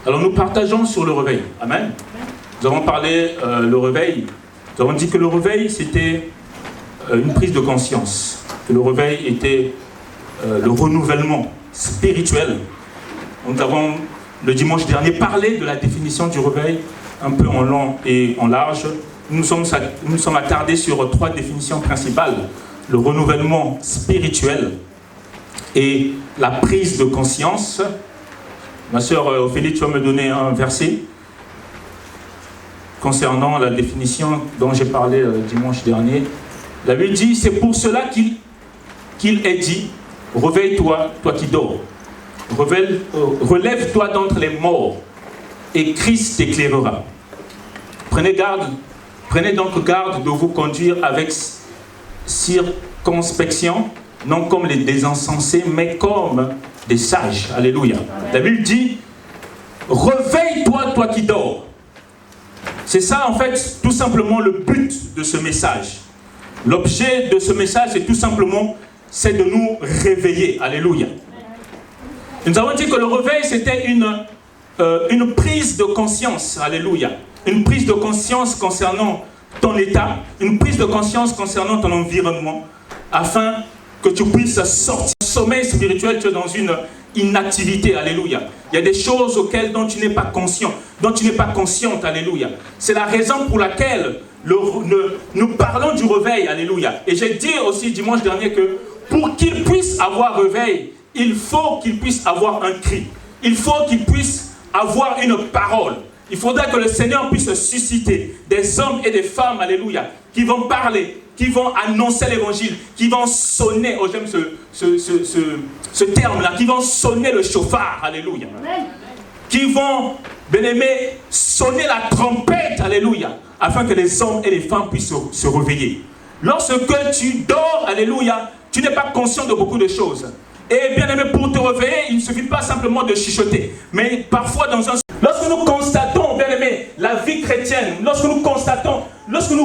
Alors nous partageons sur le réveil. Amen. Nous avons parlé le réveil. Nous avons dit que le réveil, c'était une prise de conscience. Que le réveil était le renouvellement spirituel. Nous avons, le dimanche dernier, parlé de la définition du réveil, un peu en long et en large. Nous sommes attardés sur 3 définitions principales. Le renouvellement spirituel et la prise de conscience. Ma sœur Ophélie, tu vas me donner un verset concernant la définition dont j'ai parlé dimanche dernier. La Bible dit, c'est pour cela qu'il est dit, réveille-toi, toi qui dors. Relève-toi d'entre les morts et Christ t'éclairera. Prenez donc garde de vous conduire avec circonspection, non comme les désinsensés, mais comme des sages. Alléluia. La Bible dit, réveille-toi, toi qui dors. C'est ça, en fait, tout simplement le but de ce message. L'objet de ce message, c'est tout simplement, c'est de nous réveiller. Alléluia. Nous avons dit que le réveil, c'était une prise de conscience. Alléluia. Une prise de conscience concernant ton état, une prise de conscience concernant ton environnement, afin que tu puisses sortir du sommeil spirituel. Tu es dans une inactivité, alléluia. Il y a des choses dont tu n'es pas conscient, dont tu n'es pas consciente, alléluia. C'est la raison pour laquelle nous parlons du réveil, alléluia. Et j'ai dit aussi dimanche dernier que pour qu'il puisse avoir réveil, il faut qu'il puisse avoir un cri. Il faut qu'il puisse avoir une parole. Il faudrait que le Seigneur puisse susciter des hommes et des femmes, alléluia, qui vont parler, qui vont annoncer l'évangile, qui vont sonner, oh j'aime ce terme-là, qui vont sonner le chauffard, alléluia. Qui vont, bien-aimés, sonner la trompette, alléluia, afin que les hommes et les femmes puissent se réveiller. Lorsque tu dors, alléluia, tu n'es pas conscient de beaucoup de choses. Et bien aimé, pour te réveiller, il ne suffit pas simplement de chuchoter, mais parfois dans un... Lorsque nous constatons, bien aimé, la vie chrétienne, lorsque nous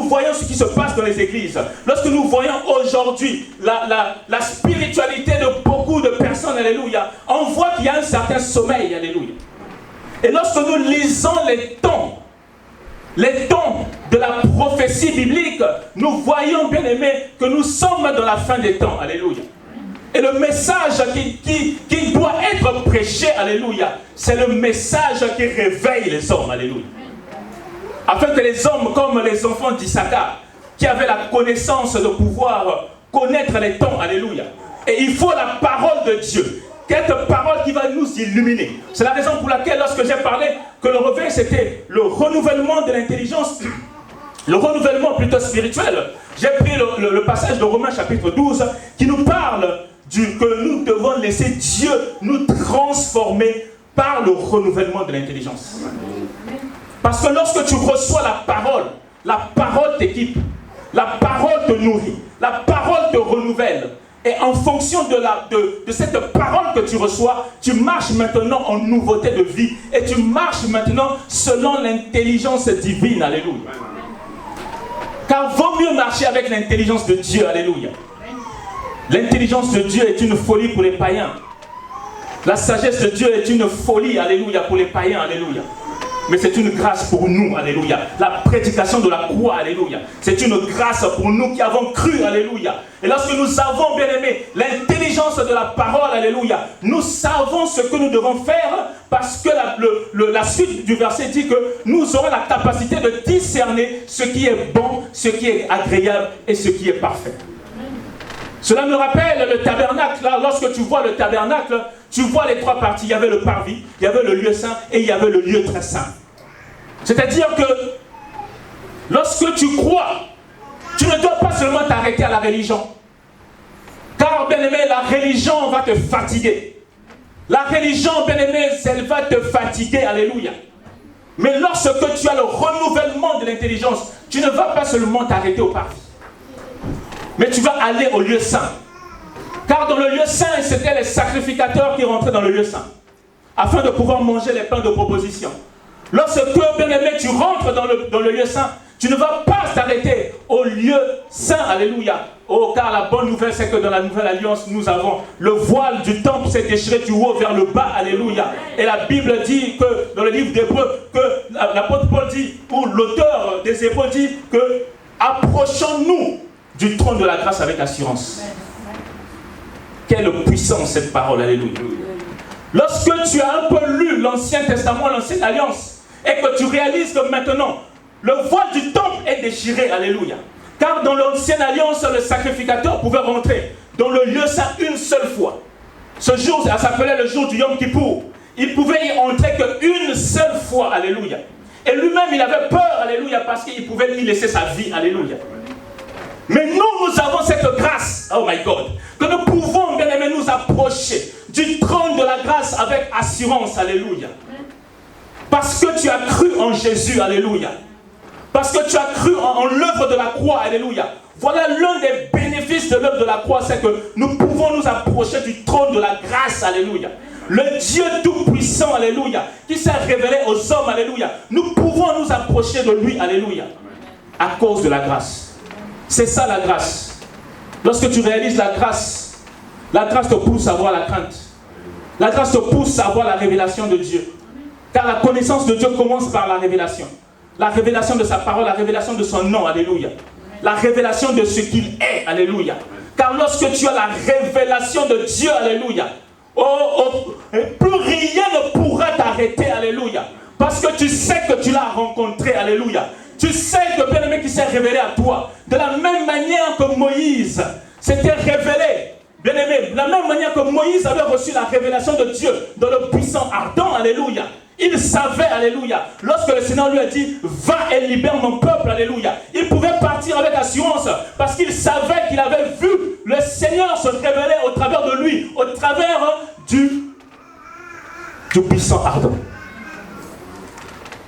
voyons ce qui se passe dans les églises, lorsque nous voyons aujourd'hui la spiritualité de beaucoup de personnes, alléluia, on voit qu'il y a un certain sommeil, alléluia. Et lorsque nous lisons les temps de la prophétie biblique, nous voyons, bien aimé, que nous sommes dans la fin des temps, alléluia. Et le message qui doit être prêché, alléluia, c'est le message qui réveille les hommes, alléluia. Afin que les hommes, comme les enfants d'Issachar, qui avaient la connaissance de pouvoir connaître les temps, alléluia. Et il faut la parole de Dieu, cette parole qui va nous illuminer. C'est la raison pour laquelle, lorsque j'ai parlé que le réveil, c'était le renouvellement de l'intelligence, le renouvellement plutôt spirituel, j'ai pris le passage de Romains chapitre 12 qui nous parle que nous devons laisser Dieu nous transformer par le renouvellement de l'intelligence. Parce que lorsque tu reçois la parole t'équipe, la parole te nourrit, la parole te renouvelle. Et en fonction de cette parole que tu reçois, tu marches maintenant en nouveauté de vie. Et tu marches maintenant selon l'intelligence divine. Alléluia. Car vaut mieux marcher avec l'intelligence de Dieu. Alléluia. L'intelligence de Dieu est une folie pour les païens. La sagesse de Dieu est une folie, alléluia, pour les païens, alléluia. Mais c'est une grâce pour nous, alléluia. La prédication de la croix, alléluia. C'est une grâce pour nous qui avons cru, alléluia. Et lorsque nous avons, bien aimé, l'intelligence de la parole, alléluia, nous savons ce que nous devons faire parce que la suite du verset dit que nous aurons la capacité de discerner ce qui est bon, ce qui est agréable et ce qui est parfait. Cela me rappelle le tabernacle. Là, lorsque tu vois le tabernacle, tu vois les 3 parties. Il y avait le parvis, il y avait le lieu saint et il y avait le lieu très saint. C'est-à-dire que lorsque tu crois, tu ne dois pas seulement t'arrêter à la religion. Car, bien aimé, la religion va te fatiguer. La religion, bien aimé, elle va te fatiguer. Alléluia. Mais lorsque tu as le renouvellement de l'intelligence, tu ne vas pas seulement t'arrêter au parvis. Mais tu vas aller au lieu saint. Car dans le lieu saint, c'était les sacrificateurs qui rentraient dans le lieu saint. Afin de pouvoir manger les pains de proposition. Lorsque, bien aimé, tu rentres dans le lieu saint, Tu ne vas pas t'arrêter au lieu saint, alléluia. Oh, car la bonne nouvelle, c'est que dans la nouvelle alliance, nous avons le voile du temple s'est déchiré du haut vers le bas, alléluia. Et la Bible dit que, dans le livre d'Hébreux, que l'apôtre Paul dit, ou l'auteur des Hébreux dit que approchons-nous du trône de la grâce avec assurance. Quelle puissance cette parole, alléluia. Lorsque tu as un peu lu l'Ancien Testament, l'Ancienne Alliance, et que tu réalises que maintenant, le voile du temple est déchiré, alléluia. Car dans l'Ancienne Alliance, le sacrificateur pouvait rentrer dans le lieu saint une seule fois. Ce jour, ça s'appelait le jour du Yom Kippour. Il pouvait y entrer qu'une seule fois, alléluia. Et lui-même, il avait peur, alléluia, parce qu'il pouvait y laisser sa vie, alléluia. Mais nous avons cette grâce, oh my God, que nous pouvons, bien aimés, nous approcher du trône de la grâce avec assurance, alléluia. Parce que tu as cru en Jésus, alléluia. Parce que tu as cru en l'œuvre de la croix, alléluia. Voilà l'un des bénéfices de l'œuvre de la croix, c'est que nous pouvons nous approcher du trône de la grâce, alléluia. Le Dieu tout-puissant, alléluia, qui s'est révélé aux hommes, alléluia. Nous pouvons nous approcher de lui, alléluia, à cause de la grâce. C'est ça la grâce. Lorsque tu réalises la grâce te pousse à avoir la crainte. La grâce te pousse à avoir la révélation de Dieu. Car la connaissance de Dieu commence par la révélation. La révélation de sa parole, la révélation de son nom, alléluia. La révélation de ce qu'il est, alléluia. Car lorsque tu as la révélation de Dieu, alléluia, plus rien ne pourra t'arrêter, alléluia. Parce que tu sais que tu l'as rencontré, alléluia. Tu sais que bien-aimé qui s'est révélé à toi. De la même manière que Moïse s'était révélé, bien-aimé, de la même manière que Moïse avait reçu la révélation de Dieu dans le puissant ardent, alléluia. Il savait, alléluia, lorsque le Seigneur lui a dit, va et libère mon peuple, alléluia. Il pouvait partir avec assurance parce qu'il savait qu'il avait vu le Seigneur se révéler au travers de lui, au travers du puissant ardent.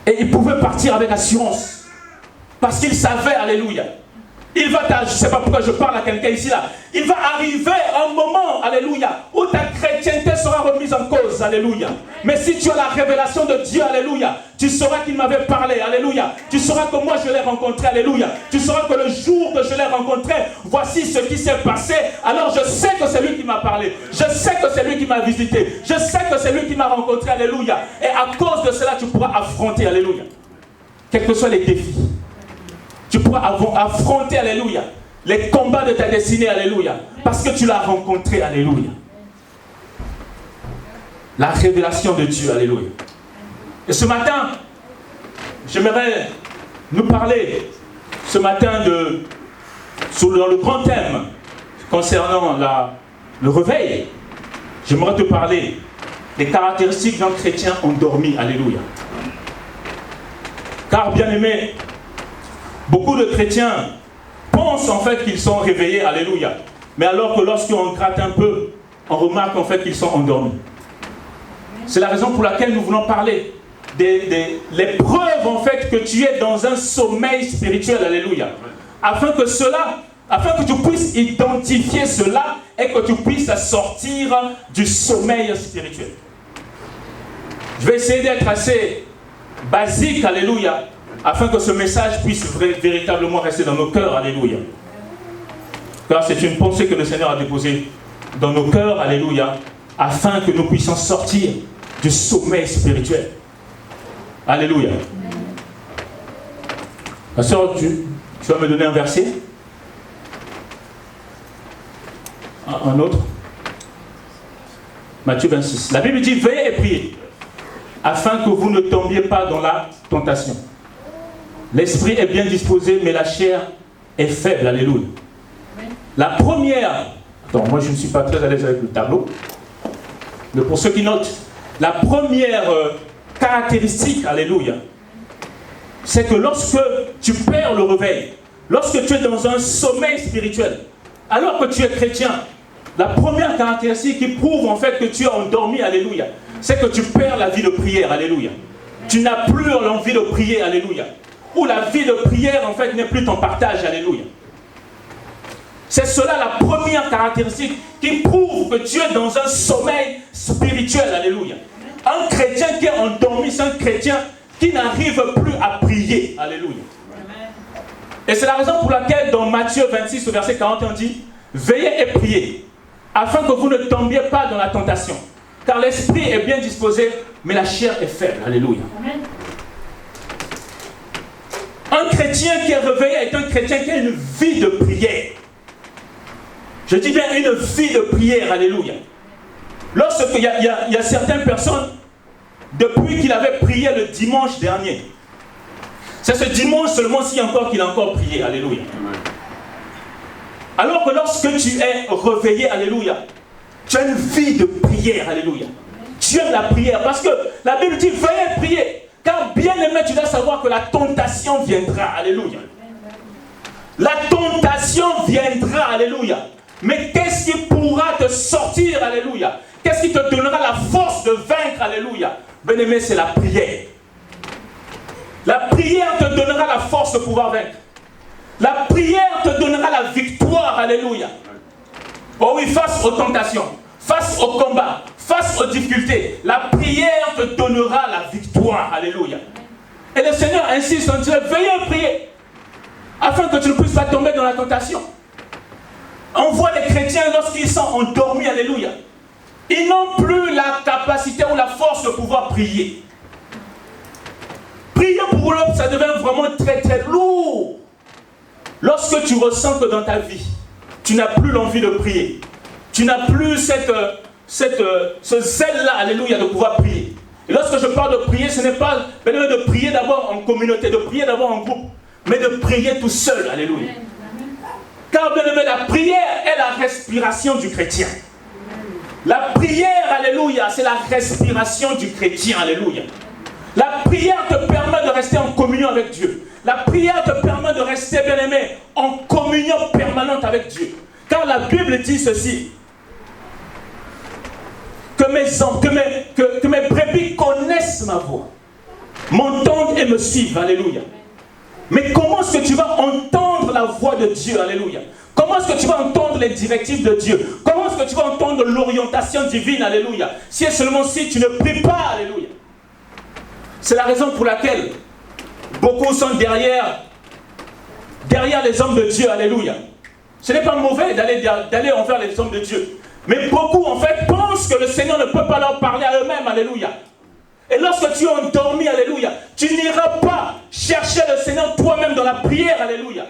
Et il pouvait partir avec assurance parce qu'il savait, alléluia. Je ne sais pas pourquoi je parle à quelqu'un ici là. Il va arriver un moment, alléluia, où ta chrétienté sera remise en cause, alléluia. Mais si tu as la révélation de Dieu, alléluia, tu sauras qu'il m'avait parlé, alléluia. Tu sauras que moi je l'ai rencontré, alléluia. Tu sauras que le jour que je l'ai rencontré, voici ce qui s'est passé. Alors je sais que c'est lui qui m'a parlé. Je sais que c'est lui qui m'a visité. Je sais que c'est lui qui m'a rencontré, alléluia. Et à cause de cela, tu pourras affronter, alléluia, quels que soient les défis. Tu pourras affronter, alléluia, les combats de ta destinée, alléluia, parce que tu l'as rencontré, alléluia. La révélation de Dieu, alléluia. Et ce matin, j'aimerais nous parler, ce matin, dans le grand thème concernant le réveil. J'aimerais te parler des caractéristiques d'un chrétien endormi, alléluia. Car, bien aimé, beaucoup de chrétiens pensent en fait qu'ils sont réveillés, alléluia. Mais alors que lorsqu'on gratte un peu, on remarque en fait qu'ils sont endormis. C'est la raison pour laquelle nous voulons parler les preuves en fait que tu es dans un sommeil spirituel, alléluia. Afin que tu puisses identifier cela et que tu puisses sortir du sommeil spirituel. Je vais essayer d'être assez basique, alléluia, afin que ce message puisse véritablement rester dans nos cœurs, alléluia. Car c'est une pensée que le Seigneur a déposée dans nos cœurs, alléluia, afin que nous puissions sortir du sommeil spirituel. Alléluia. Ma soeur, tu vas me donner un verset? Un autre? Matthieu 26. La Bible dit, veillez et priez, afin que vous ne tombiez pas dans la tentation. L'esprit est bien disposé, mais la chair est faible. Alléluia. La première... Attends, moi je ne suis pas très à l'aise avec le tableau. Mais pour ceux qui notent, la première caractéristique, alléluia, c'est que lorsque tu perds le réveil, lorsque tu es dans un sommeil spirituel, alors que tu es chrétien, la première caractéristique qui prouve en fait que tu es endormi, alléluia, c'est que tu perds la vie de prière, alléluia. Tu n'as plus l'envie de prier, alléluia. Ou la vie de prière, en fait, n'est plus ton partage, alléluia. C'est cela la première caractéristique qui prouve que tu es dans un sommeil spirituel, alléluia. Un chrétien qui est endormi, c'est un chrétien qui n'arrive plus à prier, alléluia. Et c'est la raison pour laquelle dans Matthieu 26, au verset 40, on dit « Veillez et priez, afin que vous ne tombiez pas dans la tentation. Car l'esprit est bien disposé, mais la chair est faible. » Alléluia. Amen. Un chrétien qui est réveillé est un chrétien qui a une vie de prière. Je dis bien une vie de prière. Alléluia. Lorsqu'il y a certaines personnes, depuis qu'il avait prié le dimanche dernier, c'est ce dimanche seulement si encore qu'il a encore prié. Alléluia. Alors que lorsque tu es réveillé, alléluia, tu as une vie de prière. Alléluia. Tu aimes la prière parce que la Bible dit veillez prier. Car bien aimé, tu dois savoir que la tentation viendra. Alléluia. La tentation viendra. Alléluia. Mais qu'est-ce qui pourra te sortir? Alléluia. Qu'est-ce qui te donnera la force de vaincre? Alléluia. Bien aimé, c'est la prière. La prière te donnera la force de pouvoir vaincre. La prière te donnera la victoire. Alléluia. Oh oui, face aux tentations, face aux combats, face aux difficultés, la prière te donnera la victoire. Alléluia. Et le Seigneur insiste en disant, veillez à prier, afin que tu ne puisses pas tomber dans la tentation. On voit les chrétiens lorsqu'ils sont endormis, alléluia, ils n'ont plus la capacité ou la force de pouvoir prier. Prier pour eux, ça devient vraiment très très lourd. Lorsque tu ressens que dans ta vie, tu n'as plus l'envie de prier, tu n'as plus ce zèle-là, alléluia, de pouvoir prier. Et lorsque je parle de prier, ce n'est pas de prier d'abord en communauté, de prier d'abord en groupe, mais de prier tout seul, alléluia. Car bien aimé, la prière est la respiration du chrétien. La prière, alléluia, c'est la respiration du chrétien, alléluia. La prière te permet de rester en communion avec Dieu. La prière te permet de rester, bien aimé, en communion permanente avec Dieu. Car la Bible dit ceci, que mes brebis connaissent ma voix, m'entendent et me suivent, alléluia. Mais comment est-ce que tu vas entendre la voix de Dieu, alléluia? Comment est-ce que tu vas entendre les directives de Dieu? Comment est-ce que tu vas entendre l'orientation divine, alléluia? Si et seulement si tu ne pries pas, alléluia. C'est la raison pour laquelle beaucoup sont derrière les hommes de Dieu, alléluia. Ce n'est pas mauvais d'aller envers les hommes de Dieu. Mais beaucoup, en fait, pensent que le Seigneur ne peut pas leur parler à eux-mêmes, alléluia. Et lorsque tu es endormi, alléluia, tu n'iras pas chercher le Seigneur toi-même dans la prière, alléluia.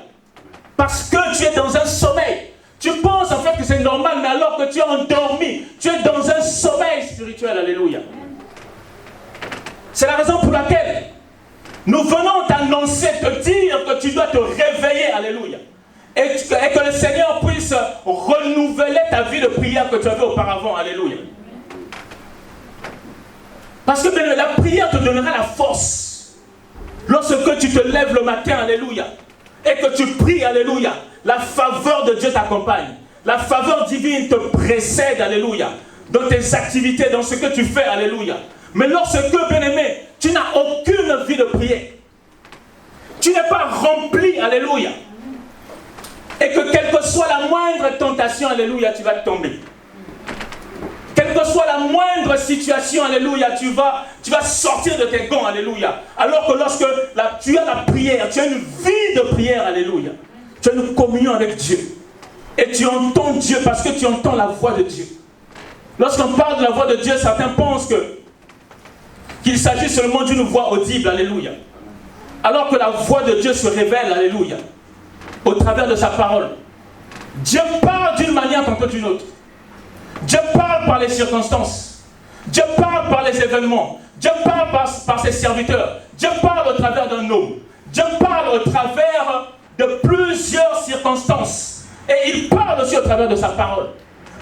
Parce que tu es dans un sommeil. Tu penses en fait que c'est normal, mais alors que tu es endormi, tu es dans un sommeil spirituel, alléluia. C'est la raison pour laquelle nous venons t'annoncer, te dire que tu dois te réveiller, alléluia. Et que le Seigneur puisse renouveler ta vie de prière que tu avais auparavant, alléluia. Parce que la prière te donnera la force. Lorsque tu te lèves le matin, alléluia, et que tu pries, alléluia, la faveur de Dieu t'accompagne. La faveur divine te précède, alléluia, dans tes activités, dans ce que tu fais, alléluia. Mais lorsque, bien-aimé, tu n'as aucune vie de prière, tu n'es pas rempli, alléluia, et que quelle que soit la moindre tentation, alléluia, tu vas tomber. Quelle que soit la moindre situation, alléluia, tu vas sortir de tes gonds, alléluia. Alors que lorsque tu as la prière, tu as une vie de prière, alléluia. Tu as une communion avec Dieu. Et tu entends Dieu parce que tu entends la voix de Dieu. Lorsqu'on parle de la voix de Dieu, certains pensent qu'il s'agit seulement d'une voix audible, alléluia. Alors que la voix de Dieu se révèle, alléluia, au travers de sa parole. Dieu parle d'une manière tantôt d'une autre. Dieu parle par les circonstances. Dieu parle par les événements. Dieu parle par ses serviteurs. Dieu parle au travers d'un homme. Dieu parle au travers de plusieurs circonstances. Et il parle aussi au travers de sa parole.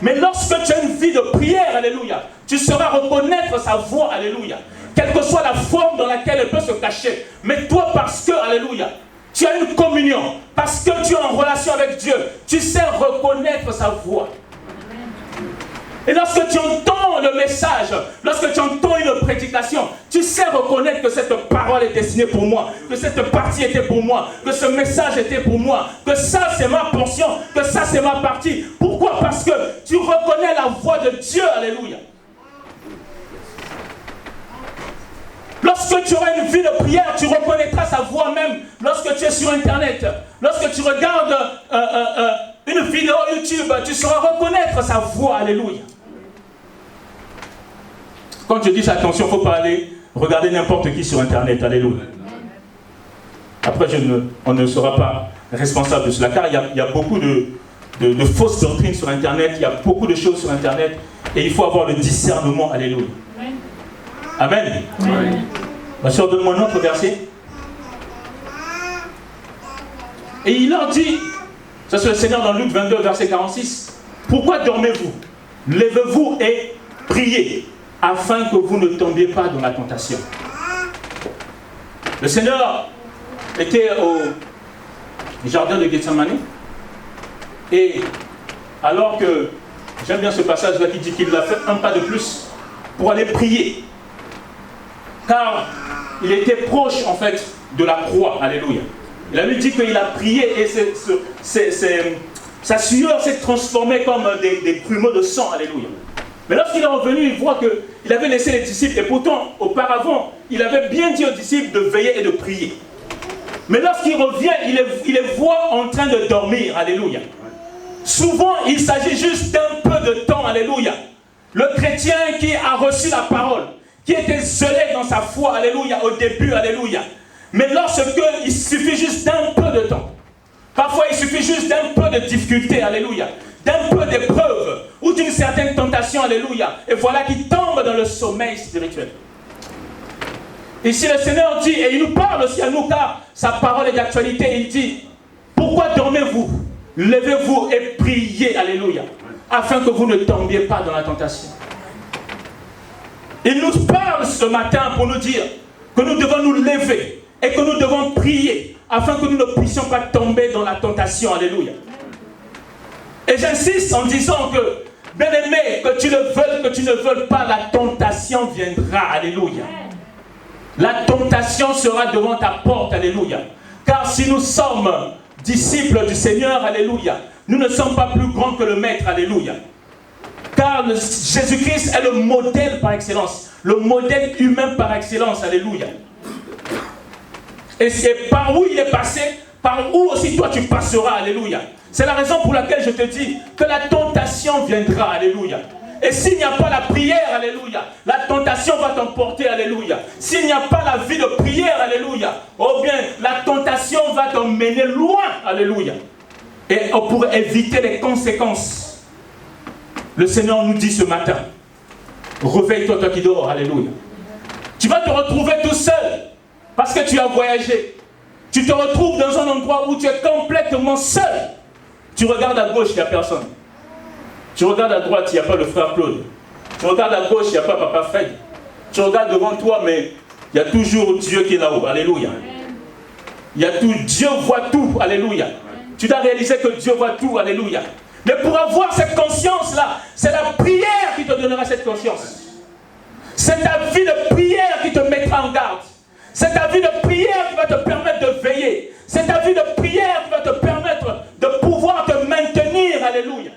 Mais lorsque tu as une vie de prière, alléluia, tu sauras reconnaître sa voix, alléluia. Quelle que soit la forme dans laquelle elle peut se cacher. Mais toi, parce que, alléluia, tu as une communion, parce que tu es en relation avec Dieu, tu sais reconnaître sa voix. Et lorsque tu entends le message, lorsque tu entends une prédication, tu sais reconnaître que cette parole est destinée pour moi, que cette partie était pour moi, que ce message était pour moi, que ça c'est ma portion, que ça c'est ma partie. Pourquoi? Parce que tu reconnais la voix de Dieu, alléluia. Lorsque tu auras une vie de prière, tu reconnaîtras sa voix même lorsque tu es sur Internet. Lorsque tu regardes une vidéo YouTube, tu sauras reconnaître sa voix. Alléluia. Quand je dis attention, il ne faut pas aller regarder n'importe qui sur Internet. Alléluia. Après, on ne sera pas responsable de cela, car il y a beaucoup de fausses doctrines sur Internet, il y a beaucoup de choses sur Internet, et il faut avoir le discernement. Alléluia. Amen. Amen. Ma soeur, donne-moi un autre verset. Et il leur dit, ça c'est le Seigneur dans Luc 22, verset 46, pourquoi dormez-vous? Levez-vous et priez, afin que vous ne tombiez pas dans la tentation. Le Seigneur était au jardin de Gethsemane, et alors que, j'aime bien ce passage là qui dit qu'il a fait un pas de plus pour aller prier, car il était proche en fait de la croix. Alléluia. Il a lui dit qu'il a prié et sa sueur s'est transformée comme des grumeaux de sang. Alléluia. Mais lorsqu'il est revenu, il voit qu'il avait laissé les disciples, et pourtant auparavant il avait bien dit aux disciples de veiller et de prier. Mais lorsqu'il revient, il les voit en train de dormir. Alléluia. Souvent, il s'agit juste d'un peu de temps. Alléluia. Le chrétien qui a reçu la parole, qui était zélé dans sa foi, alléluia, au début, alléluia. Mais il suffit juste d'un peu de temps. Parfois, il suffit juste d'un peu de difficulté, alléluia. D'un peu d'épreuve, ou d'une certaine tentation, alléluia. Et voilà qu'il tombe dans le sommeil spirituel. Ici, le Seigneur dit, et il nous parle aussi à nous, car sa parole est d'actualité, il dit, pourquoi dormez-vous? Levez-vous et priez, alléluia, afin que vous ne tombiez pas dans la tentation. Il nous parle ce matin pour nous dire que nous devons nous lever et que nous devons prier afin que nous ne puissions pas tomber dans la tentation. Alléluia. Et j'insiste en disant que, bien-aimé, que tu le veuilles, que tu ne veuilles pas, la tentation viendra. Alléluia. La tentation sera devant ta porte. Alléluia. Car si nous sommes disciples du Seigneur, alléluia, nous ne sommes pas plus grands que le Maître. Alléluia. Car Jésus-Christ est le modèle par excellence, le modèle humain par excellence, alléluia. Et c'est par où il est passé, par où aussi toi tu passeras, alléluia. C'est la raison pour laquelle je te dis que la tentation viendra, alléluia. Et s'il n'y a pas la prière, alléluia, la tentation va t'emporter, alléluia. S'il n'y a pas la vie de prière, alléluia, oh bien, la tentation va t'emmener loin, alléluia. Et pour éviter les conséquences, le Seigneur nous dit ce matin, réveille-toi, toi qui dors, alléluia. Tu vas te retrouver tout seul, parce que tu as voyagé. Tu te retrouves dans un endroit où tu es complètement seul. Tu regardes à gauche, il n'y a personne. Tu regardes à droite, il n'y a pas le frère Claude. Tu regardes à gauche, il n'y a pas papa Fred. Tu regardes devant toi, mais il y a toujours Dieu qui est là-haut, alléluia. Il y a tout, Dieu voit tout, alléluia. Tu dois réaliser que Dieu voit tout, alléluia. Mais pour avoir cette conscience-là, c'est la prière qui te donnera cette conscience. C'est ta vie de prière qui te mettra en garde. C'est ta vie de prière qui va te permettre de veiller. C'est ta vie de prière qui va te permettre de pouvoir te maintenir. Alléluia.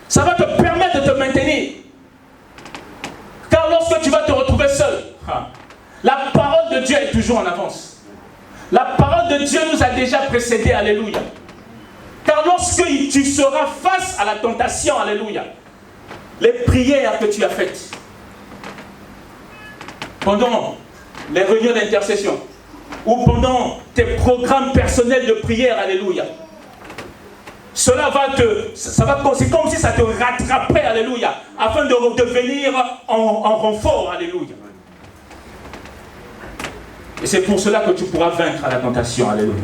Ça va te permettre de te maintenir. Car lorsque tu vas te retrouver seul, la parole de Dieu est toujours en avance. La parole de Dieu nous a déjà précédés. Alléluia. Car lorsque tu seras face à la tentation, alléluia, les prières que tu as faites pendant les réunions d'intercession ou pendant tes programmes personnels de prière, alléluia, cela va c'est comme si ça te rattrapait, alléluia, afin de revenir en renfort, alléluia. Et c'est pour cela que tu pourras vaincre à la tentation, alléluia.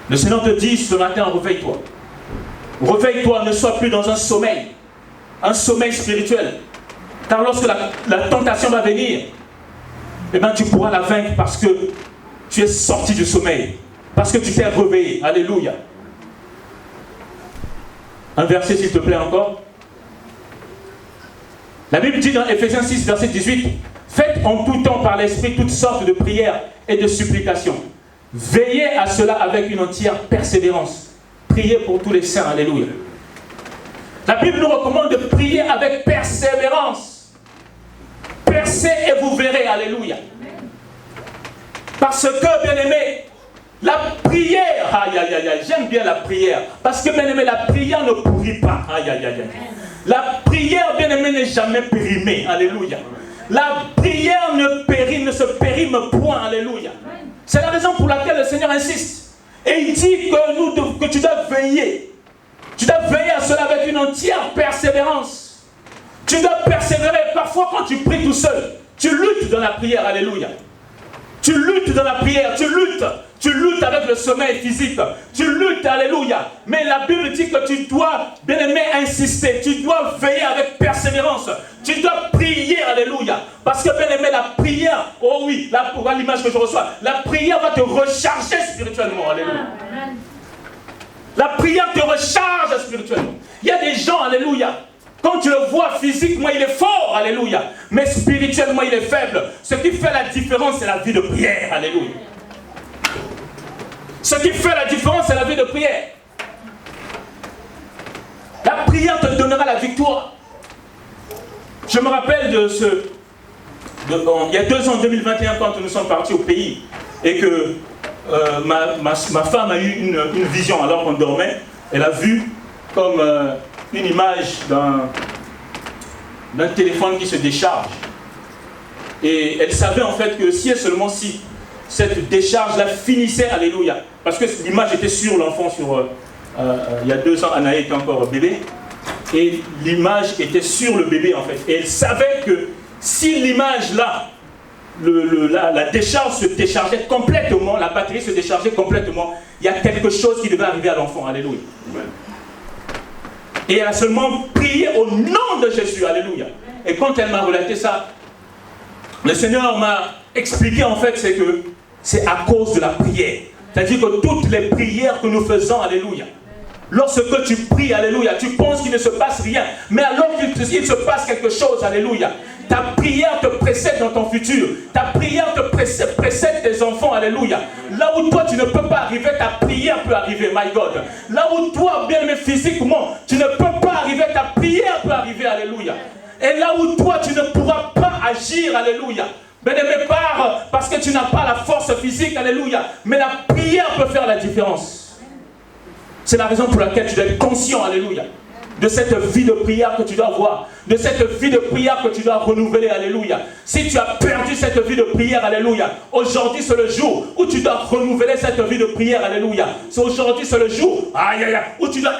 Le Seigneur te dit ce matin, réveille-toi. Réveille-toi, ne sois plus dans un sommeil spirituel. Car lorsque la tentation va venir, eh bien, tu pourras la vaincre parce que tu es sorti du sommeil. Parce que tu t'es réveillé. Alléluia. Un verset s'il te plaît encore. La Bible dit dans Éphésiens 6, verset 18, « Faites en tout temps par l'Esprit toutes sortes de prières et de supplications. Veillez à cela avec une entière persévérance. Priez pour tous les saints. » Alléluia. La Bible nous recommande de prier avec persévérance. Percez et vous verrez, alléluia. Parce que, bien-aimé, la prière, aïe, aïe, aïe, j'aime bien la prière. Parce que, bien-aimé, la prière ne pourrit pas. Aïe, aïe, aïe, aïe. La prière, bien-aimé, n'est jamais périmée. Alléluia. La prière ne se périme point. Alléluia. C'est la raison pour laquelle le Seigneur insiste. Et il dit que tu dois veiller. Tu dois veiller à cela avec une entière persévérance. Tu dois persévérer. Parfois, quand tu pries tout seul, tu luttes dans la prière. Alléluia. Tu luttes dans la prière. Tu luttes avec le sommeil physique. Tu luttes, alléluia. Mais la Bible dit que tu dois, bien aimé, insister. Tu dois veiller avec persévérance. Tu dois prier, alléluia. Parce que, bien aimé, la prière, oh oui, là, pour l'image que je reçois, la prière va te recharger spirituellement, alléluia. La prière te recharge spirituellement. Il y a des gens, alléluia, quand tu le vois physiquement, il est fort, alléluia. Mais spirituellement, il est faible. Ce qui fait la différence, c'est la vie de prière, alléluia. Ce qui fait la différence, c'est la vie de prière. La prière te donnera la victoire. Je me rappelle il y a 2 ans, en 2021, quand nous sommes partis au pays, et que ma femme a eu une vision alors qu'on dormait. Elle a vu comme une image d'un téléphone qui se décharge. Et elle savait en fait que si cette décharge-là finissait, alléluia, parce que l'image était sur l'enfant, il y a 2 ans, Anaï était encore bébé, et l'image était sur le bébé en fait. Et elle savait que si l'image-là, la décharge se déchargeait complètement, la batterie se déchargeait complètement, il y a quelque chose qui devait arriver à l'enfant, alléluia. Et elle a seulement prié au nom de Jésus, alléluia. Et quand elle m'a relaté ça, le Seigneur m'a expliqué en fait, c'est que c'est à cause de la prière. C'est-à-dire que toutes les prières que nous faisons, alléluia, lorsque tu pries, alléluia, tu penses qu'il ne se passe rien, mais alors qu'il se passe quelque chose, alléluia, ta prière te précède dans ton futur, ta prière te précède tes enfants, alléluia. Là où toi tu ne peux pas arriver, ta prière peut arriver, my God. Là où toi, bien aimé physiquement, tu ne peux pas arriver, ta prière peut arriver, alléluia. Et là où toi tu ne pourras pas agir, alléluia, bien-aimé, parce que tu n'as pas la force physique, alléluia, mais la prière peut faire la différence. C'est la raison pour laquelle tu dois être conscient, alléluia, de cette vie de prière que tu dois avoir, de cette vie de prière que tu dois renouveler, alléluia. Si tu as perdu cette vie de prière, alléluia, aujourd'hui c'est le jour où tu dois renouveler cette vie de prière, alléluia. Aujourd'hui c'est le jour, aïe, aïe, où tu dois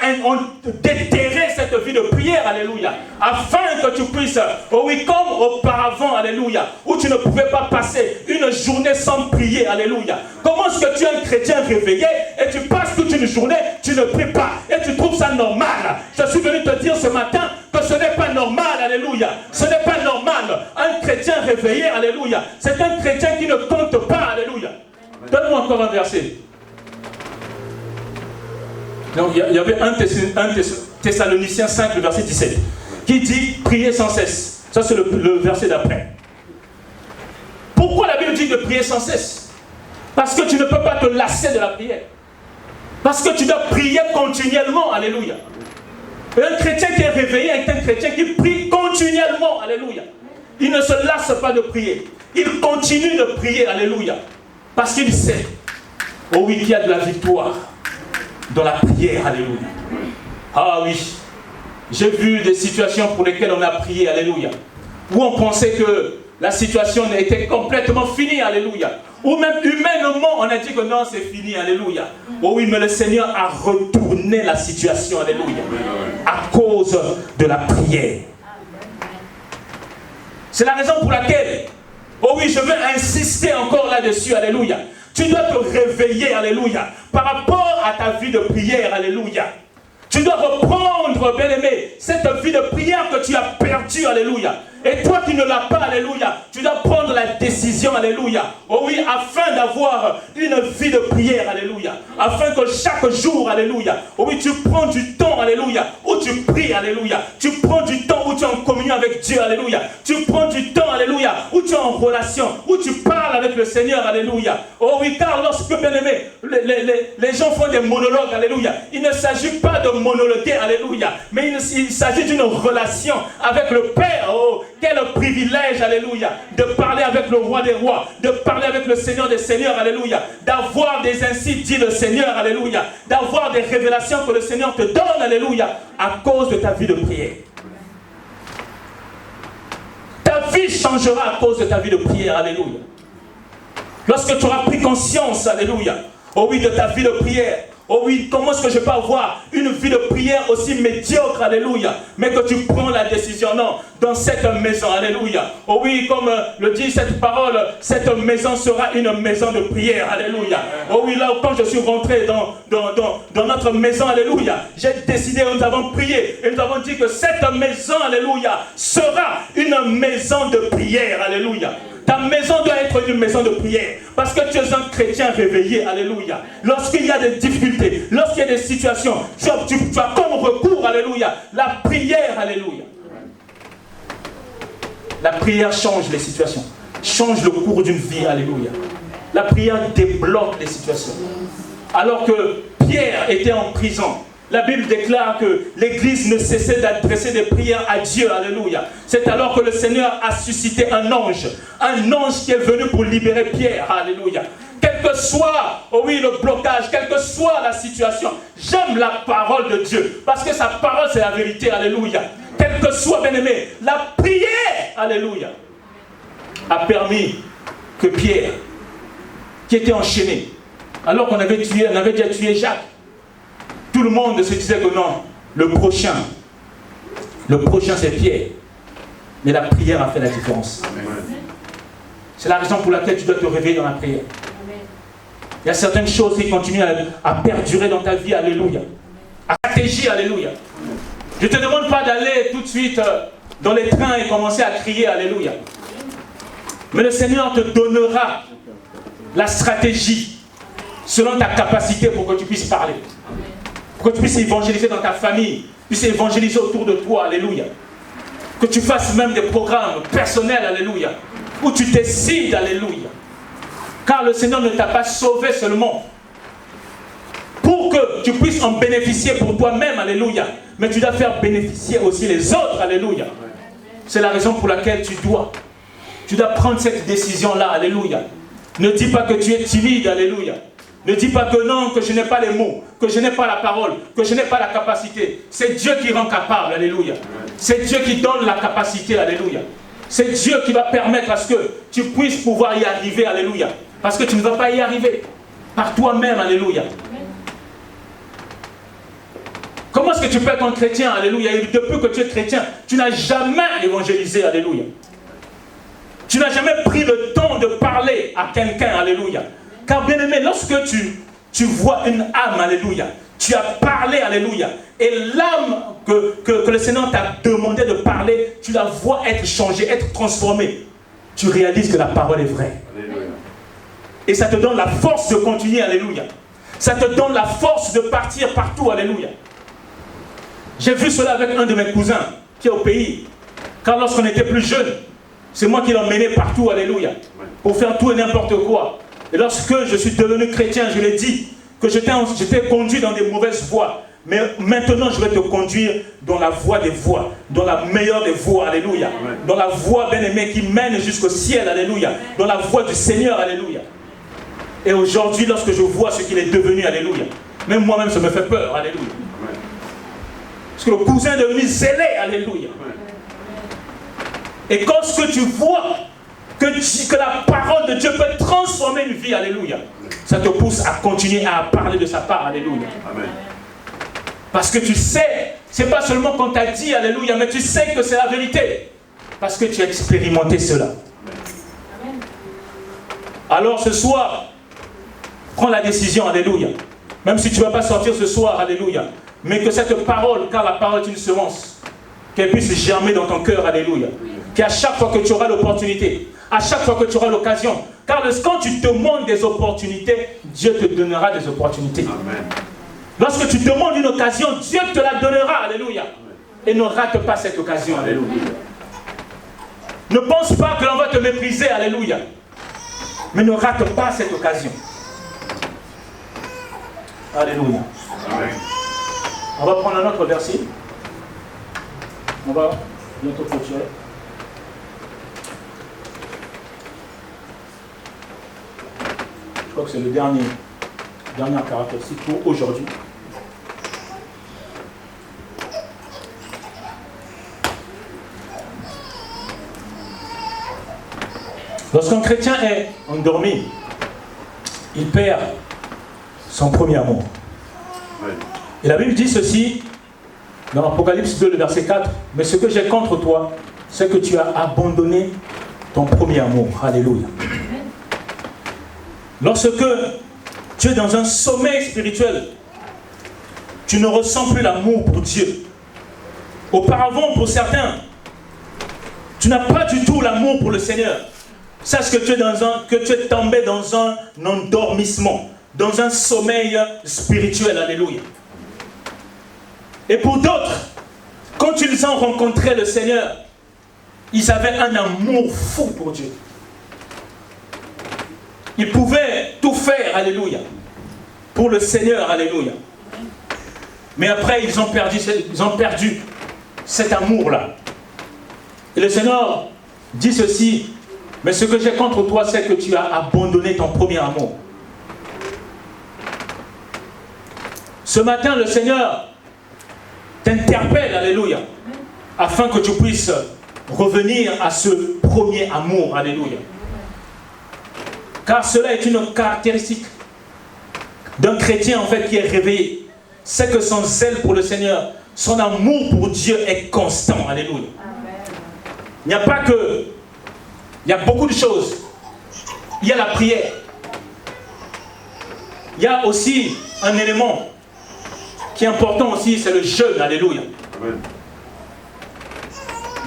déterrer cette vie de prière, alléluia, afin que tu puisses, oh oui, comme auparavant, alléluia, où tu ne pouvais pas passer une journée sans prier, alléluia. Comment est-ce que tu es un chrétien réveillé et tu passes toute une journée, tu ne pries pas et tu trouves ça normal? Je suis venu te dire ce matin que ce n'est pas normal, alléluia. Ce n'est pas normal. Un chrétien réveillé, alléluia, c'est un chrétien qui ne compte pas, alléluia. Donne-moi encore un verset. Donc, il y avait 1 Thessaloniciens 5, le verset 17, qui dit priez sans cesse. Ça, c'est le verset d'après. Pourquoi la Bible dit de prier sans cesse? Parce que tu ne peux pas te lasser de la prière. Parce que tu dois prier continuellement, alléluia. Et un chrétien qui est réveillé est un chrétien qui prie continuellement, alléluia. Il ne se lasse pas de prier. Il continue de prier, alléluia. Parce qu'il sait, oh oui, qu'il y a de la victoire dans la prière, alléluia. Ah oui, j'ai vu des situations pour lesquelles on a prié, alléluia, où on pensait que la situation était complètement finie, alléluia. Ou même humainement, on a dit que non, c'est fini, alléluia. Oh oui, mais le Seigneur a retourné la situation, alléluia, à cause de la prière. C'est la raison pour laquelle, oh oui, je veux insister encore là-dessus, alléluia. Tu dois te réveiller, alléluia, par rapport à ta vie de prière, alléluia. Tu dois reprendre, bien-aimé, cette vie de prière que tu as perdue, alléluia. Et toi qui ne l'as pas, alléluia, tu dois prendre la décision, alléluia. Oh oui, afin d'avoir une vie de prière, alléluia. Afin que chaque jour, alléluia, oh oui, tu prends du temps, alléluia, où tu pries, alléluia. Tu prends du temps où tu es en communion avec Dieu, alléluia. Tu prends du temps, alléluia, où tu es en relation, où tu parles avec le Seigneur, alléluia. Oh oui, car lorsque, bien-aimé, les gens font des monologues, alléluia, il ne s'agit pas de monologuer, alléluia, mais il s'agit d'une relation avec le Père, oh, quel privilège, alléluia, de parler avec le roi des rois, de parler avec le Seigneur des seigneurs, alléluia, d'avoir des ainsi dit le Seigneur, alléluia, d'avoir des révélations que le Seigneur te donne, alléluia, à cause de ta vie de prière. Ta vie changera à cause de ta vie de prière, alléluia. Lorsque tu auras pris conscience, alléluia, oh oui, de ta vie de prière, oh oui, comment est-ce que je peux avoir une vie de prière aussi médiocre, alléluia, mais que tu prends la décision, non, dans cette maison, alléluia. Oh oui, comme le dit cette parole, cette maison sera une maison de prière, alléluia. Oh oui, là, quand je suis rentré dans notre maison, alléluia, j'ai décidé, nous avons prié, et nous avons dit que cette maison, alléluia, sera une maison de prière, alléluia. Ta maison doit être une maison de prière. Parce que tu es un chrétien réveillé. Alléluia. Lorsqu'il y a des difficultés, lorsqu'il y a des situations, tu as comme recours, alléluia, la prière, alléluia. La prière change les situations. Change le cours d'une vie, alléluia. La prière débloque les situations. Alors que Pierre était en prison, la Bible déclare que l'Église ne cessait d'adresser des prières à Dieu, alléluia. C'est alors que le Seigneur a suscité un ange qui est venu pour libérer Pierre, alléluia. Quel que soit, oh oui, le blocage, quelle que soit la situation, j'aime la parole de Dieu, parce que sa parole c'est la vérité, alléluia. Quel que soit, bien-aimé, la prière, alléluia, a permis que Pierre, qui était enchaîné, alors qu'on avait déjà tué Jacques, tout le monde se disait que non, le prochain c'est Pierre. Mais la prière a fait la différence. C'est la raison pour laquelle tu dois te réveiller dans la prière. Il y a certaines choses qui continuent à perdurer dans ta vie, alléluia. À stratégie, alléluia. Je ne te demande pas d'aller tout de suite dans les trains et commencer à crier, alléluia. Mais le Seigneur te donnera la stratégie selon ta capacité pour que tu puisses parler. Pour que tu puisses évangéliser dans ta famille, puisses évangéliser autour de toi, alléluia. Que tu fasses même des programmes personnels, alléluia, où tu décides, alléluia. Car le Seigneur ne t'a pas sauvé seulement pour que tu puisses en bénéficier pour toi-même, alléluia, mais tu dois faire bénéficier aussi les autres, alléluia. C'est la raison pour laquelle tu dois prendre cette décision-là, alléluia. Ne dis pas que tu es timide, alléluia. Ne dis pas que non, que je n'ai pas les mots, que je n'ai pas la parole, que je n'ai pas la capacité. C'est Dieu qui rend capable, alléluia. C'est Dieu qui donne la capacité, alléluia. C'est Dieu qui va permettre à ce que tu puisses pouvoir y arriver, alléluia. Parce que tu ne vas pas y arriver par toi-même, alléluia. Comment est-ce que tu peux être un chrétien, alléluia, et depuis que tu es chrétien, tu n'as jamais évangélisé, alléluia. Tu n'as jamais pris le temps de parler à quelqu'un, alléluia. Car bien aimé, lorsque tu vois une âme, alléluia, tu as parlé, alléluia, et l'âme que le Seigneur t'a demandé de parler, tu la vois être changée, être transformée. Tu réalises que la parole est vraie. Alléluia. Et ça te donne la force de continuer, alléluia. Ça te donne la force de partir partout, alléluia. J'ai vu cela avec un de mes cousins qui est au pays. Car lorsqu'on était plus jeune, c'est moi qui l'emmenais partout, alléluia, pour faire tout et n'importe quoi. Et lorsque je suis devenu chrétien, je l'ai dit, que j'étais conduit dans des mauvaises voies. Mais maintenant, je vais te conduire dans la voie des voies, dans la meilleure des voies, alléluia. Dans la voie bien-aimée qui mène jusqu'au ciel, alléluia. Dans la voie du Seigneur, alléluia. Et aujourd'hui, lorsque je vois ce qu'il est devenu, alléluia, même moi-même, ça me fait peur, alléluia. Parce que le cousin est devenu zélé, alléluia. Et quand ce que tu vois, que la parole de Dieu peut transformer une vie, alléluia, ça te pousse à continuer à parler de sa part, alléluia. Amen. Parce que tu sais, c'est pas seulement qu'on t'a dit, alléluia, mais tu sais que c'est la vérité. Parce que tu as expérimenté cela. Amen. Alors ce soir, prends la décision, alléluia. Même si tu ne vas pas sortir ce soir, alléluia. Mais que cette parole, car la parole est une semence, qu'elle puisse germer dans ton cœur, alléluia. Qu'à chaque fois que tu auras l'opportunité, à chaque fois que tu auras l'occasion, car quand tu demandes des opportunités, Dieu te donnera des opportunités. Amen. Lorsque tu demandes une occasion, Dieu te la donnera, alléluia. Et ne rate pas cette occasion, alléluia. Ne pense pas que l'on va te mépriser, alléluia. Mais ne rate pas cette occasion. Alléluia. Amen. On va prendre un autre verset. On va bientôt clôturer. crois que c'est le dernière caractéristique pour aujourd'hui. Lorsqu'un chrétien est endormi, il perd son premier amour. Oui. Et la Bible dit ceci, dans Apocalypse 2, le verset 4, « Mais ce que j'ai contre toi, c'est que tu as abandonné ton premier amour. » Alléluia. Lorsque tu es dans un sommeil spirituel, tu ne ressens plus l'amour pour Dieu. Auparavant, pour certains, tu n'as pas du tout l'amour pour le Seigneur. Sache que tu es tombé dans un endormissement, dans un sommeil spirituel. Alléluia. Et pour d'autres, quand ils ont rencontré le Seigneur, ils avaient un amour fou pour Dieu. Ils pouvaient tout faire, alléluia, pour le Seigneur, alléluia. Mais après, ils ont perdu cet amour-là. Et le Seigneur dit ceci, « Mais ce que j'ai contre toi, c'est que tu as abandonné ton premier amour. » Ce matin, le Seigneur t'interpelle, alléluia, afin que tu puisses revenir à ce premier amour, alléluia. Car cela est une caractéristique d'un chrétien, en fait, qui est réveillé. C'est que son zèle pour le Seigneur, son amour pour Dieu est constant, alléluia. Il n'y a pas que... Il y a beaucoup de choses. Il y a la prière. Il y a aussi un élément qui est important aussi, c'est le jeûne, alléluia. Amen.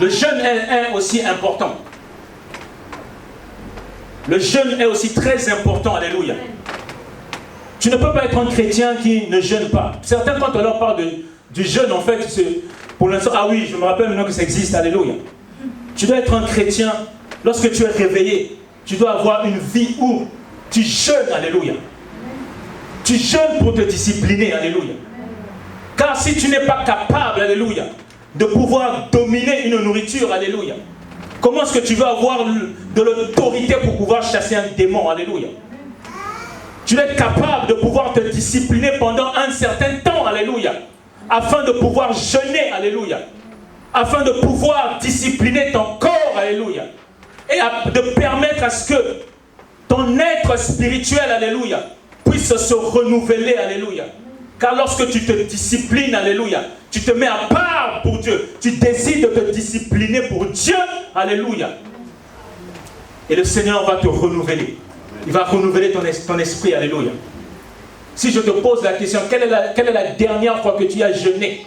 Le jeûne est aussi important. Le jeûne est aussi très important, alléluia. Tu ne peux pas être un chrétien qui ne jeûne pas. Certains, quand on leur parle du jeûne, en fait, c'est pour l'instant, ah oui, je me rappelle maintenant que ça existe, alléluia. Tu dois être un chrétien, lorsque tu es réveillé, tu dois avoir une vie où tu jeûnes, alléluia. Tu jeûnes pour te discipliner, alléluia. Car si tu n'es pas capable, alléluia, de pouvoir dominer une nourriture, alléluia, comment est-ce que tu vas avoir de l'autorité pour pouvoir chasser un démon, alléluia? Tu dois être capable de pouvoir te discipliner pendant un certain temps, alléluia, afin de pouvoir jeûner, alléluia, afin de pouvoir discipliner ton corps, alléluia, et de permettre à ce que ton être spirituel, alléluia, puisse se renouveler, alléluia. Car lorsque tu te disciplines, alléluia, tu te mets à part pour Dieu, tu décides de te discipliner pour Dieu, alléluia. Et le Seigneur va te renouveler. Il va renouveler ton esprit, alléluia. Si je te pose la question, quelle est la dernière fois que tu as jeûné?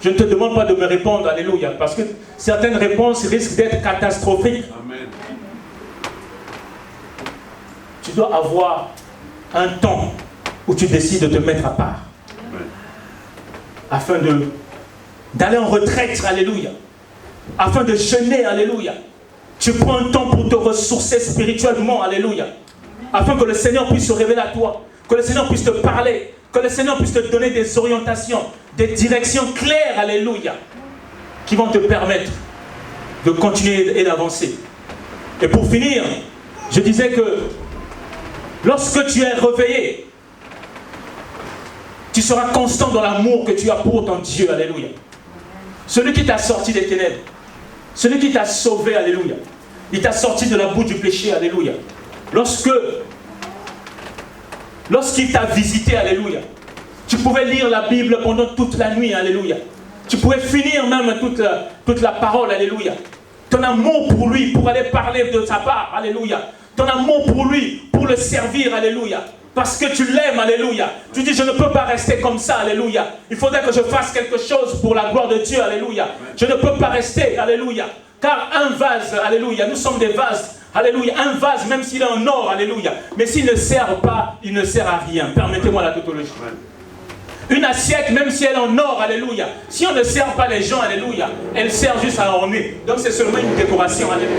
Je ne te demande pas de me répondre, alléluia, parce que certaines réponses risquent d'être catastrophiques. Amen. Tu dois avoir un temps où tu décides de te mettre à part. Amen. Afin d'aller en retraite, alléluia. Afin de jeûner, alléluia. Tu prends un temps pour te ressourcer spirituellement, alléluia. Afin que le Seigneur puisse se révéler à toi, que le Seigneur puisse te parler, que le Seigneur puisse te donner des orientations, des directions claires, alléluia, qui vont te permettre de continuer et d'avancer. Et pour finir, je disais que lorsque tu es réveillé, tu seras constant dans l'amour que tu as pour ton Dieu, alléluia. Celui qui t'a sorti des ténèbres, celui qui t'a sauvé, alléluia. Il t'a sorti de la boue du péché, alléluia. Lorsqu'il t'a visité, alléluia, tu pouvais lire la Bible pendant toute la nuit, alléluia. Tu pouvais finir même toute la parole, alléluia. Ton amour pour lui, pour aller parler de sa part, alléluia. Ton amour pour lui, pour le servir, alléluia. Parce que tu l'aimes, alléluia. Tu dis, je ne peux pas rester comme ça, alléluia. Il faudrait que je fasse quelque chose pour la gloire de Dieu, alléluia. Je ne peux pas rester, alléluia. Car un vase, alléluia, nous sommes des vases, alléluia. Un vase, même s'il est en or, alléluia. Mais s'il ne sert pas, il ne sert à rien. Permettez-moi la tautologie. Une assiette, même si elle est en or, alléluia. Si on ne sert pas les gens, alléluia, elle sert juste à orner. Donc c'est seulement une décoration, alléluia.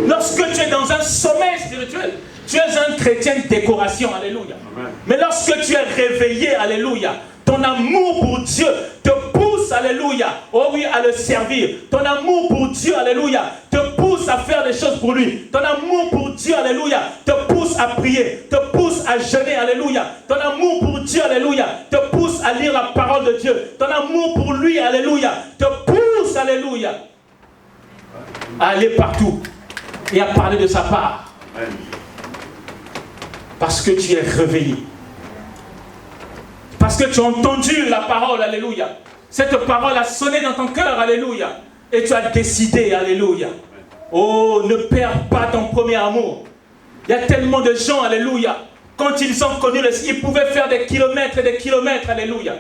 Lorsque tu es dans un sommeil spirituel, tu es un chrétien de décoration, alléluia. Amen. Mais lorsque tu es réveillé, alléluia, ton amour pour Dieu te pousse, alléluia, oh oui, à le servir. Ton amour pour Dieu, alléluia, te pousse à faire des choses pour lui. Ton amour pour Dieu, alléluia, te pousse à prier, te pousse à jeûner, alléluia. Ton amour pour Dieu, alléluia, te pousse à lire la parole de Dieu. Ton amour pour lui, alléluia, te pousse, alléluia, à aller partout et à parler de sa part. Parce que tu es réveillé. Parce que tu as entendu la parole, alléluia. Cette parole a sonné dans ton cœur, alléluia. Et tu as décidé, alléluia. Oh, ne perds pas ton premier amour. Il y a tellement de gens, alléluia. Quand ils ont connu le Seigneur, ils pouvaient faire des kilomètres et des kilomètres, alléluia.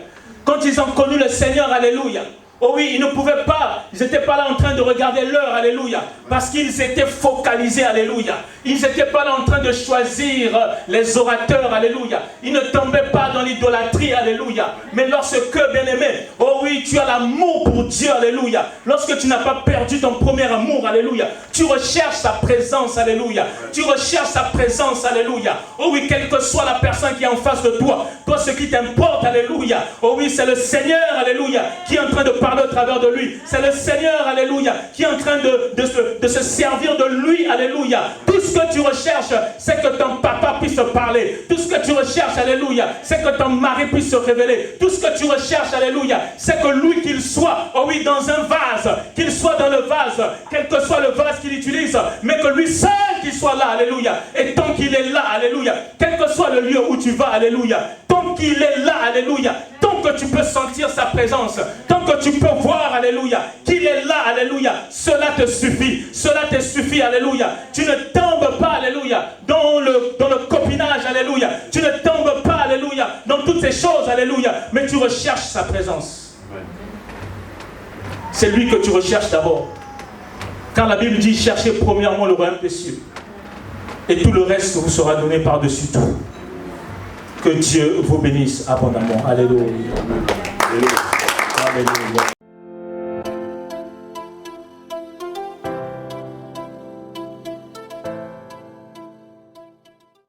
Quand ils ont connu le Seigneur, alléluia. Oh oui, ils ne pouvaient pas, ils n'étaient pas là en train de regarder l'heure, alléluia, parce qu'ils étaient focalisés, alléluia. Ils n'étaient pas là en train de choisir les orateurs, alléluia. Ils ne tombaient pas dans l'idolâtrie, alléluia. Mais lorsque, bien-aimé, oh oui, tu as l'amour pour Dieu, alléluia. Lorsque tu n'as pas perdu ton premier amour, alléluia, tu recherches sa présence, alléluia. Tu recherches sa présence, alléluia. Oh oui, quelle que soit la personne qui est en face de toi, toi, ce qui t'importe, alléluia. Oh oui, c'est le Seigneur, alléluia, qui est en train de parler au travers de lui. C'est le Seigneur, alléluia, qui est en train de se servir de lui, alléluia. Tout ce que tu recherches, c'est que ton papa puisse te parler. Tout ce que tu recherches, alléluia, c'est que ton mari puisse se révéler. Tout ce que tu recherches, alléluia, c'est que lui qu'il soit, oh oui, dans un vase, qu'il soit dans le vase, quel que soit le vase qu'il utilise, mais que lui seul qu'il soit là, alléluia. Et tant qu'il est là, alléluia, quel que soit le lieu où tu vas, alléluia, tant qu'il est là, alléluia, tant que tu peux sentir sa présence, tant que tu peux voir, alléluia, qu'il est là, alléluia, cela te suffit, alléluia. Tu ne tombes pas, alléluia, dans le copinage, alléluia. Tu ne tombes pas, alléluia, dans toutes ces choses, alléluia, mais tu recherches sa présence. C'est lui que tu recherches d'abord. Car la Bible dit, cherchez premièrement le royaume des cieux, et tout le reste vous sera donné par-dessus tout. Que Dieu vous bénisse abondamment. Alléluia. Alléluia.